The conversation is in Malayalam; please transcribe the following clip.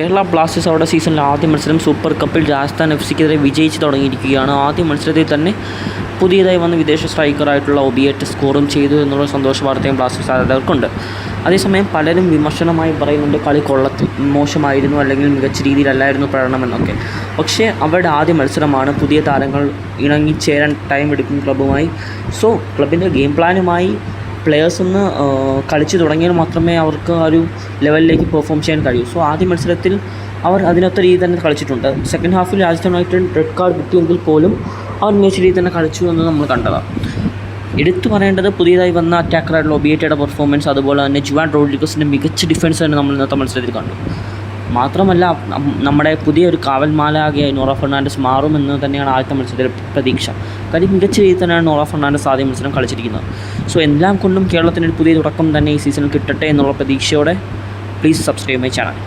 കേരള ബ്ലാസ്റ്റേഴ്സ് അവരുടെ സീസണിലെ ആദ്യ മത്സരം സൂപ്പർ കപ്പിൽ രാജസ്ഥാൻ എഫ്.സിക്കെതിരെ വിജയിച്ച് തുടങ്ങിയിരിക്കുകയാണ്. ആദ്യ മത്സരത്തിൽ തന്നെ പുതിയതായി വന്ന വിദേശ സ്ട്രൈക്കറായിട്ടുള്ള ഒബിയേറ്റ് സ്കോറും ചെയ്തു എന്നുള്ള സന്തോഷ വാർത്തയും ബ്ലാസ്റ്റേഴ്സ് ആരാധകർക്കുണ്ട്. അതേസമയം പലരും വിമർശനമായി പറയുന്നുണ്ട് കളി മോശമായിരുന്നു, അല്ലെങ്കിൽ മികച്ച രീതിയിലല്ലായിരുന്നു പ്രകടനമെന്നൊക്കെ. പക്ഷേ അവരുടെ ആദ്യ മത്സരമാണ്, പുതിയ താരങ്ങൾ ഇണങ്ങിച്ചേരാൻ ടൈം എടുക്കും ക്ലബ്ബുമായി. സോ ക്ലബിൻ്റെ ഗെയിം പ്ലാനുമായി പ്ലെയേഴ്സ് ഒന്ന് കളിച്ച് തുടങ്ങിയാൽ മാത്രമേ അവർക്ക് ആ ഒരു ലെവലിലേക്ക് പെർഫോം ചെയ്യാൻ കഴിയൂ. സോ ആദ്യ മത്സരത്തിൽ അവർ അതിനൊത്ത രീതി തന്നെ കളിച്ചിട്ടുണ്ട്. സെക്കൻഡ് ഹാഫിൽ രാജസ്ഥാൻ യുണൈറ്റഡ് റെഡ് കാർഡ് കിട്ടിയെങ്കിൽ പോലും അവർ മികച്ച രീതി തന്നെ കളിച്ചു എന്ന് നമ്മൾ കണ്ടതാണ്. എടുത്തു പറയേണ്ടത് പുതിയതായി വന്ന അറ്റാക്കറായിട്ടുള്ള ഒബിയേറ്റയുടെ പെർഫോമൻസ്, അതുപോലെ തന്നെ ജുവാൻ റോഡ്രിഗസിൻ്റെ മികച്ച ഡിഫൻസ് തന്നെ നമ്മൾ ഇന്നത്തെ മത്സരത്തിൽ കണ്ടു. മാത്രമല്ല നമ്മുടെ പുതിയൊരു കാവൽ മാലാകയായി നോറ ഫെർണാണ്ടസ് മാറുമെന്ന് തന്നെയാണ് ആദ്യത്തെ മത്സരത്തിലെ പ്രതീക്ഷ. കാര്യം മികച്ച രീതിയിൽ തന്നെയാണ് നോറ ഫെർണാണ്ടസ് ആദ്യ മത്സരം കളിച്ചിരിക്കുന്നത്. സോ എല്ലാം കൊണ്ടും കേരളത്തിനൊരു പുതിയ തുടക്കം തന്നെ ഈ സീസണിൽ കിട്ടട്ടെ എന്നുള്ള പ്രതീക്ഷയോടെ പ്ലീസ് സബ്സ്ക്രൈബ് മൈ ചാനൽ.